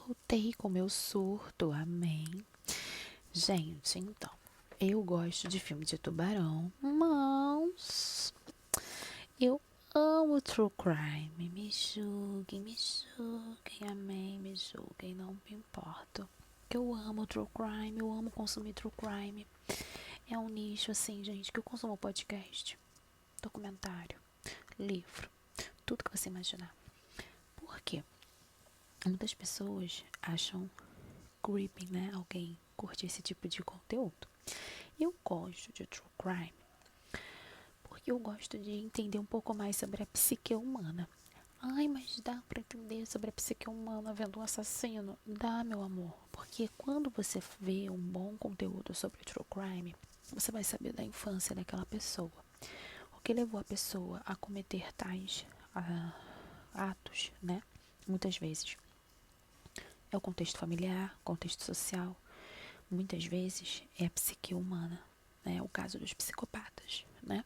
Voltei com meu surto, amém. Gente, então, eu gosto de filme de tubarão, mas eu amo true crime. Me julguem, amém, me julguem, não me importo. Eu amo true crime, eu amo consumir true crime. É um nicho assim, gente, que eu consumo podcast, documentário, livro, tudo que você imaginar. Por quê? Muitas pessoas acham creepy, né? Alguém curte esse tipo de conteúdo. Eu gosto de true crime porque eu gosto de entender um pouco mais sobre a psique humana. Ai, mas dá pra entender sobre a psique humana vendo um assassino? Dá, meu amor. Porque quando você vê um bom conteúdo sobre true crime, você vai saber da infância daquela pessoa. O que levou a pessoa a cometer tais atos, né? Muitas vezes é o contexto familiar, contexto social. Muitas vezes é a psique humana, né? É o caso dos psicopatas, né?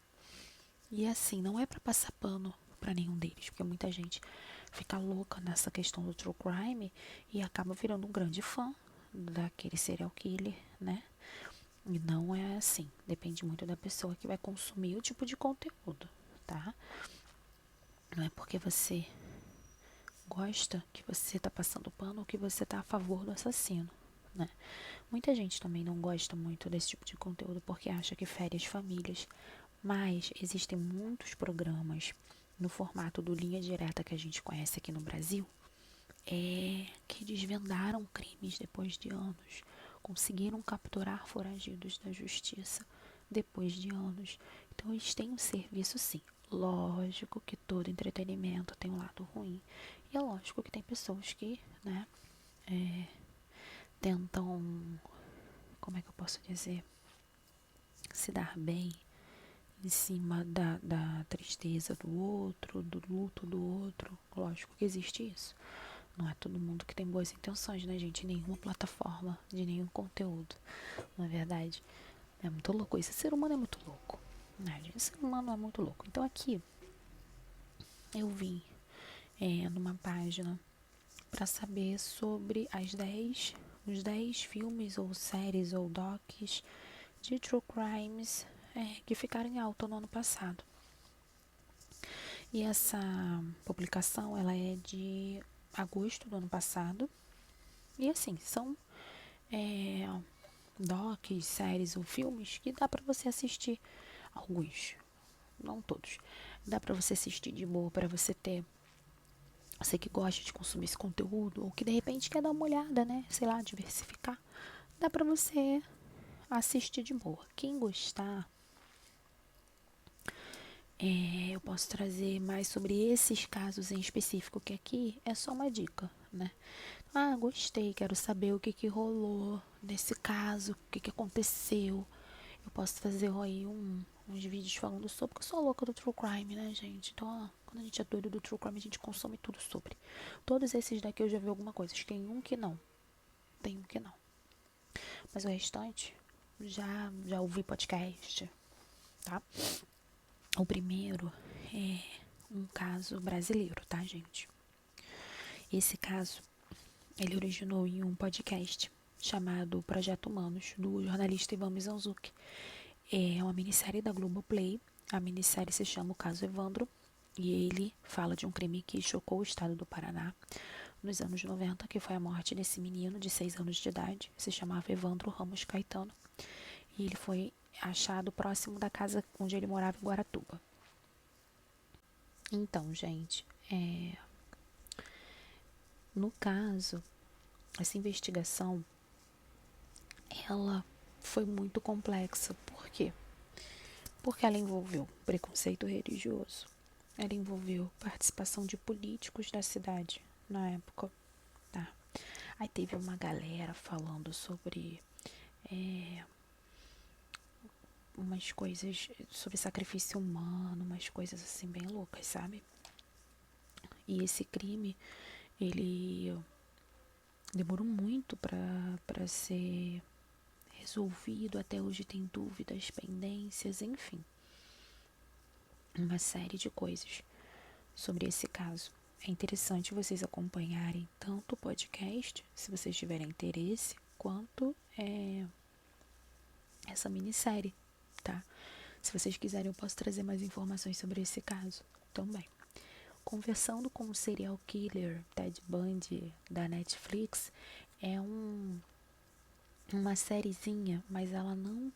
E assim, não é para passar pano para nenhum deles, porque muita gente fica louca nessa questão do true crime e acaba virando um grande fã daquele serial killer, né? E não é assim, depende muito da pessoa que vai consumir o tipo de conteúdo, tá? Não é porque você gosta que você tá passando pano ou que você tá a favor do assassino, né? Muita gente também não gosta muito desse tipo de conteúdo porque acha que fere as famílias, mas existem muitos programas no formato do Linha Direta que a gente conhece aqui no Brasil, que desvendaram crimes depois de anos, conseguiram capturar foragidos da justiça depois de anos. Então eles têm um serviço sim. Lógico que todo entretenimento tem um lado ruim. E é lógico que tem pessoas que, né, tentam, como é que eu posso dizer, se dar bem em cima da tristeza do outro, do luto do outro. Lógico que existe isso. Não é todo mundo que tem boas intenções, né, gente? Nenhuma plataforma, de nenhum conteúdo. Na verdade, é muito louco. Esse ser humano é muito louco. Né, gente? Esse ser humano é muito louco. Então aqui, eu vim numa página para saber sobre os 10 filmes ou séries ou docs de true crimes que ficaram em alta no ano passado. E essa publicação, ela é de agosto do ano passado. E assim, são docs, séries ou filmes que dá pra você assistir. Alguns, não todos. Dá pra você assistir de boa, pra você ter... Você que gosta de consumir esse conteúdo, ou que de repente quer dar uma olhada, né? Sei lá, diversificar. Dá pra você assistir de boa. Quem gostar, eu posso trazer mais sobre esses casos em específico, que aqui é só uma dica, né? Ah, gostei, quero saber o que que rolou nesse caso, o que que aconteceu. Eu posso fazer aí uns vídeos falando sobre, porque eu sou louca do true crime, né, gente? Então, ó, quando a gente é doido do true crime, a gente consome tudo sobre. Todos esses daqui eu já vi alguma coisa, tem um que não, tem um que não. Mas o restante, já ouvi podcast, tá? O primeiro é um caso brasileiro, tá, gente? Esse caso, ele originou em um podcast chamado Projeto Humanos, do jornalista Ivan Mizanzuki. É uma minissérie da Globoplay. A minissérie se chama O Caso Evandro e ele fala de um crime que chocou o estado do Paraná nos anos 90, que foi a morte desse menino de 6 anos de idade, se chamava Evandro Ramos Caetano, e ele foi achado próximo da casa onde ele morava em Guaratuba. Então, gente, no caso, essa investigação, ela foi muito complexa. Por quê? Porque ela envolveu preconceito religioso, ela envolveu participação de políticos da cidade na época, tá? Aí teve uma galera falando sobre umas coisas sobre sacrifício humano, umas coisas assim bem loucas, sabe? E esse crime, ele demorou muito para ser resolvido, até hoje tem dúvidas, pendências, enfim, uma série de coisas sobre esse caso. é interessante vocês acompanharem tanto o podcast, se vocês tiverem interesse, quanto essa minissérie, tá? Se vocês quiserem, eu posso trazer mais informações sobre esse caso também. Conversando com o Serial Killer Ted Bundy da Netflix é uma sériezinha, mas ela não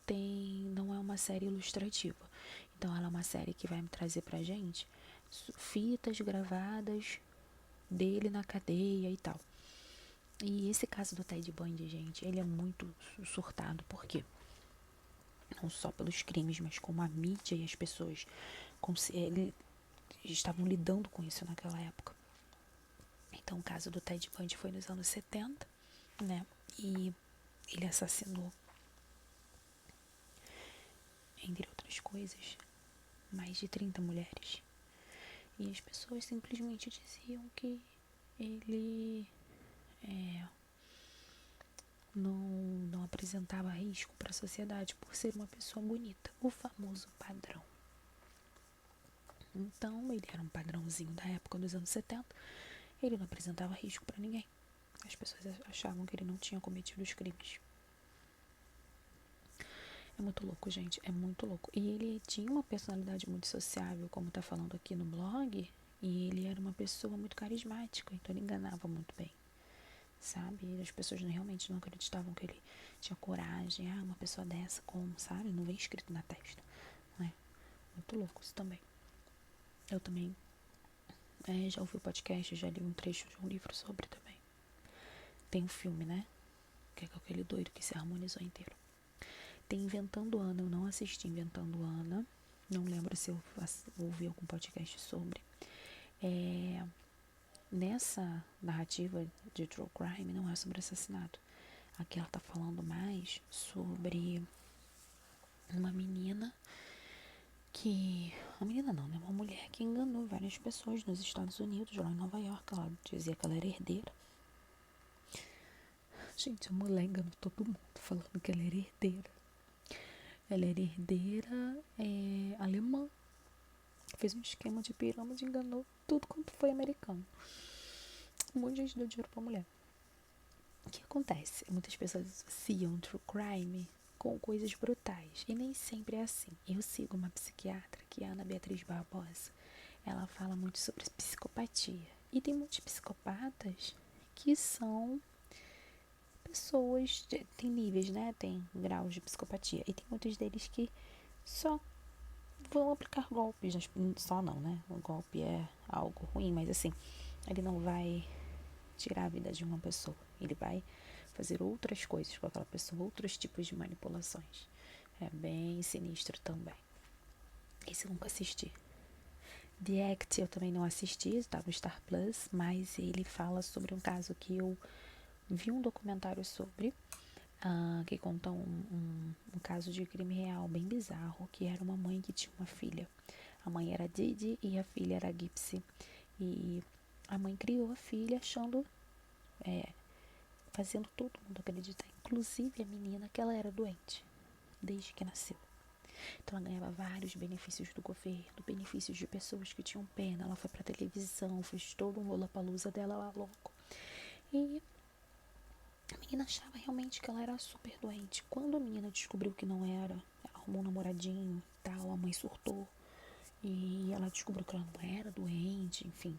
é uma série ilustrativa. Então ela é uma série que vai me trazer pra gente fitas gravadas dele na cadeia e tal. E esse caso do Ted Bundy, gente, ele é muito surtado, por quê? Não só pelos crimes, mas como a mídia e as pessoas estavam lidando com isso naquela época. Então, o caso do Ted Bundy foi nos anos 70, né? E ele assassinou, entre outras coisas, mais de 30 mulheres. E as pessoas simplesmente diziam que ele não apresentava risco para a sociedade por ser uma pessoa bonita, o famoso padrão. Então, ele era um padrãozinho da época dos anos 70, ele não apresentava risco para ninguém. As pessoas achavam que ele não tinha cometido os crimes. É muito louco, gente, é muito louco. E ele tinha uma personalidade muito sociável, como tá falando aqui no blog, e ele era uma pessoa muito carismática, então ele enganava muito bem, sabe? E as pessoas realmente não acreditavam que ele tinha coragem. Ah, uma pessoa dessa, como, sabe? Não vem escrito na testa, né? Muito louco isso também. Eu também já ouvi o podcast, já li um trecho de um livro sobre também. Tem um filme, né? Que é com aquele doido que se harmonizou inteiro. Tem Inventando Ana, eu não assisti Inventando Ana. Não lembro se eu ouvi algum podcast sobre. Nessa narrativa de True Crime, não é sobre assassinato. Aqui ela tá falando mais sobre uma menina que... Uma menina não, né? Uma mulher que enganou várias pessoas nos Estados Unidos, lá em Nova York. Ela dizia que ela era herdeira. Gente, a mulher enganou todo mundo falando que ela era herdeira. Ela era herdeira alemã. Fez um esquema de pirâmide, enganou tudo quanto foi americano. Um monte de gente deu dinheiro pra mulher. O que acontece? Muitas pessoas associam true crime com coisas brutais. E nem sempre é assim. Eu sigo uma psiquiatra, que é a Ana Beatriz Barbosa. Ela fala muito sobre psicopatia. E tem muitos psicopatas que são pessoas, tem níveis, né? Tem graus de psicopatia. E tem muitos deles que só vão aplicar golpes. Só não, né? O golpe é algo ruim, mas assim, ele não vai tirar a vida de uma pessoa. Ele vai fazer outras coisas com aquela pessoa, outros tipos de manipulações. É bem sinistro também. Esse eu nunca assisti. The Act eu também não assisti, está no Star Plus, mas ele fala sobre um caso que eu vi um documentário sobre, que conta um caso de crime real bem bizarro, que era uma mãe que tinha uma filha. A mãe era Didi e a filha era Gypsy. E a mãe criou a filha achando, fazendo todo mundo acreditar, inclusive a menina, que ela era doente, desde que nasceu. Então ela ganhava vários benefícios do governo, benefícios de pessoas que tinham pena. Ela foi pra televisão, fez todo um Lollapalooza dela lá louco. E a menina achava realmente que ela era super doente. Quando a menina descobriu que não era, ela arrumou um namoradinho e tal, a mãe surtou. E ela descobriu que ela não era doente, enfim,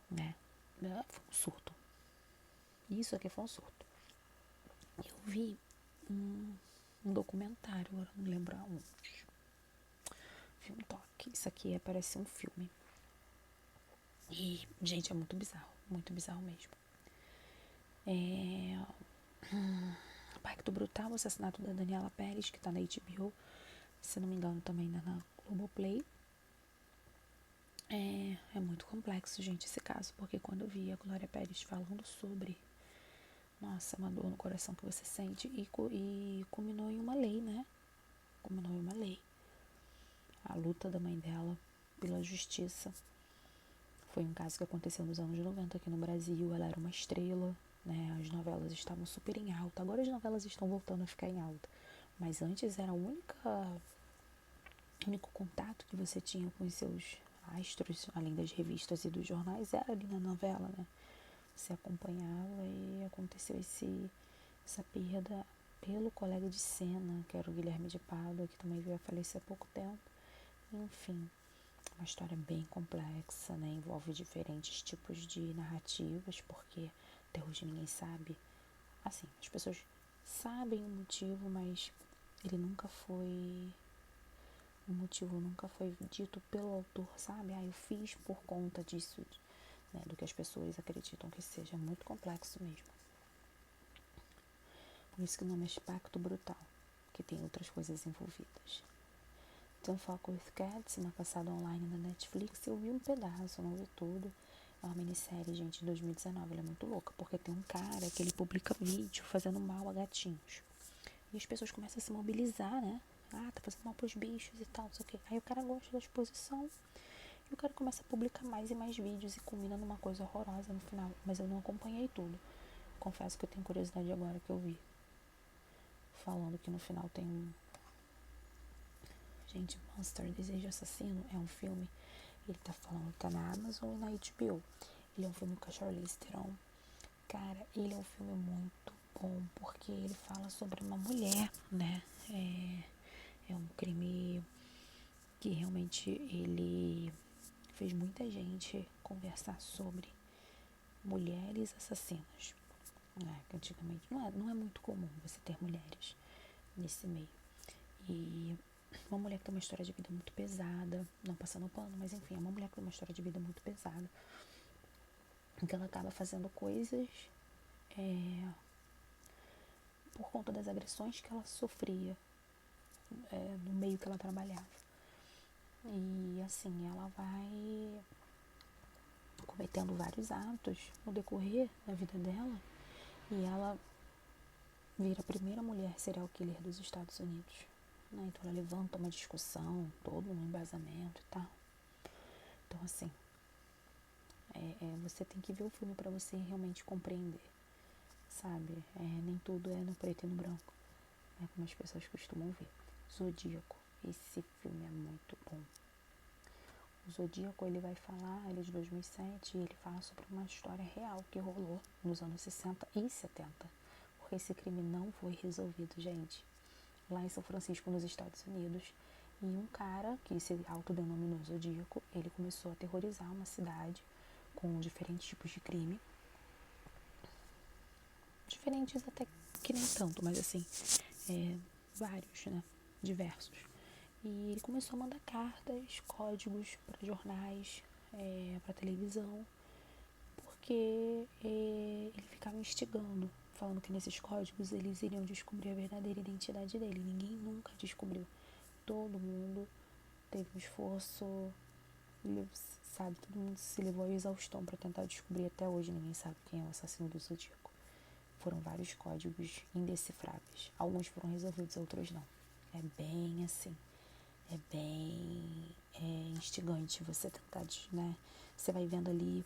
né? Foi um surto. Isso aqui foi um surto. Eu vi um documentário, agora não lembro aonde. Vi um toque. Isso aqui parece um filme. E, gente, é muito bizarro mesmo. Pacto Brutal, o assassinato da Daniela Pérez, que tá na HBO, se não me engano também na Globoplay. É muito complexo, gente, esse caso, porque quando eu vi a Glória Pérez falando sobre, nossa, uma dor no coração que você sente, e culminou em uma lei, né? Culminou em uma lei. A luta da mãe dela pela justiça. Foi um caso que aconteceu nos anos 90 aqui no Brasil. Ela era uma estrela, né? As novelas estavam super em alta. Agora as novelas estão voltando a ficar em alta. Mas antes era o único contato que você tinha com os seus astros, além das revistas e dos jornais, era ali na novela, né? Se acompanhava e aconteceu essa perda pelo colega de cena, que era o Guilherme de Pádua, que também veio a falecer há pouco tempo. Enfim, uma história bem complexa, né? Envolve diferentes tipos de narrativas, porque até hoje ninguém sabe. Assim, as pessoas sabem o motivo, mas ele nunca foi... O motivo nunca foi dito pelo autor, sabe? Eu fiz por conta disso, né? Do que as pessoas acreditam que seja muito complexo mesmo. Por isso que o nome é Pacto Brutal, que tem outras coisas envolvidas. Don't Fuck with Cats, uma passada online na Netflix, eu vi um pedaço, não vi tudo. É uma minissérie, gente, de 2019, ela é muito louca, porque tem um cara que ele publica vídeo fazendo mal a gatinhos. E as pessoas começam a se mobilizar, né? Tá fazendo mal pros bichos e tal, não sei o quê. Aí o cara gosta da exposição e o cara começa a publicar mais e mais vídeos e culmina numa coisa horrorosa no final. Mas eu não acompanhei tudo. Confesso que eu tenho curiosidade agora que eu vi. Falando que no final tem um... Gente, Monster, Desejo Assassino é um filme. Ele tá falando que tá na Amazon e na HBO. Ele é um filme com a Charlize Theron. Cara, ele é um filme muito bom, porque ele fala sobre uma mulher, né? É um crime que realmente ele fez muita gente conversar sobre mulheres assassinas, né? Que antigamente não é muito comum você ter mulheres nesse meio. E uma mulher que tem uma história de vida muito pesada, não passando pano, mas enfim, é uma mulher que tem uma história de vida muito pesada, em que ela acaba fazendo coisas por conta das agressões que ela sofria no meio que ela trabalhava. E assim, ela vai cometendo vários atos no decorrer da vida dela e ela vira a primeira mulher serial killer dos Estados Unidos. Né? Então ela levanta uma discussão, todo um embasamento e tal. Então assim, você tem que ver o filme para você realmente compreender, sabe? Nem tudo é no preto e no branco, né? Como as pessoas costumam ver. Zodíaco, esse filme é muito bom. O Zodíaco, ele vai falar, ele é de 2007, e ele fala sobre uma história real que rolou nos anos 60 e 70, porque esse crime não foi resolvido, gente. Lá em São Francisco, nos Estados Unidos, e um cara que se autodenominou Zodíaco, ele começou a aterrorizar uma cidade com diferentes tipos de crime, diferentes até que nem tanto, mas assim, vários, né, diversos. E ele começou a mandar cartas, códigos para jornais, para televisão, porque ele ficava instigando, falando que nesses códigos eles iriam descobrir a verdadeira identidade dele. Ninguém nunca descobriu. Todo mundo teve um esforço, sabe? Todo mundo se levou à exaustão para tentar descobrir. Até hoje ninguém sabe quem é o assassino do Zodíaco. Foram vários códigos indecifráveis. Alguns foram resolvidos, outros não. É bem assim. É bem instigante você tentar, né? Você vai vendo ali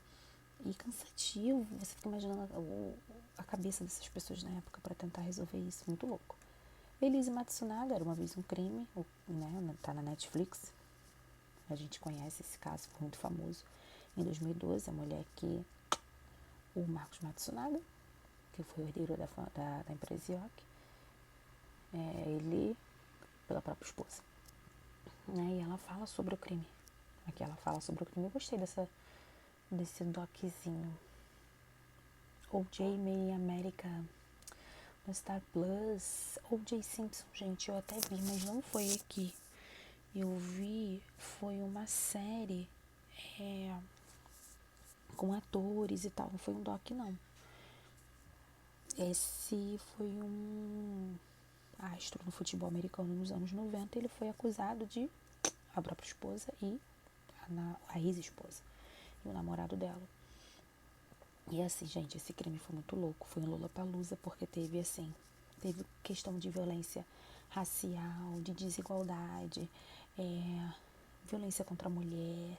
e cansativo. Você fica imaginando a cabeça dessas pessoas na época para tentar resolver isso. Muito louco. Elise Matsunaga, Era Uma Vez um Crime, né? Tá na Netflix. A gente conhece esse caso, foi muito famoso. Em 2012, a mulher que... O Marcos Matsunaga, que foi o herdeiro da empresa Yoki, ele pela própria esposa. Né? E ela fala sobre o crime. Aqui ela fala sobre o crime. Eu gostei desse doczinho. O.J. Made in America no Star Plus. O.J. Simpson, gente, eu até vi, mas não foi aqui. Eu vi, foi uma série com atores e tal. Não foi um doc, não. Esse foi um astro no futebol americano nos anos 90. Ele foi acusado de a própria esposa e a ex-esposa e o namorado dela. E assim, gente, esse crime foi muito louco. Foi em Lollapalooza porque teve questão de violência racial, de desigualdade, violência contra a mulher,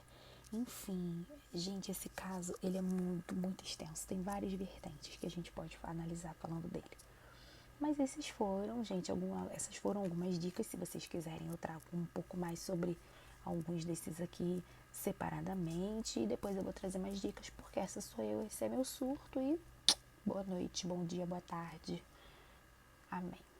enfim. Gente, esse caso, ele é muito, muito extenso. Tem várias vertentes que a gente pode analisar falando dele. Mas essas foram algumas dicas. Se vocês quiserem, eu trago um pouco mais sobre alguns desses aqui separadamente, e depois eu vou trazer mais dicas, porque essa sou eu, esse é meu surto, e boa noite, bom dia, boa tarde. Amém.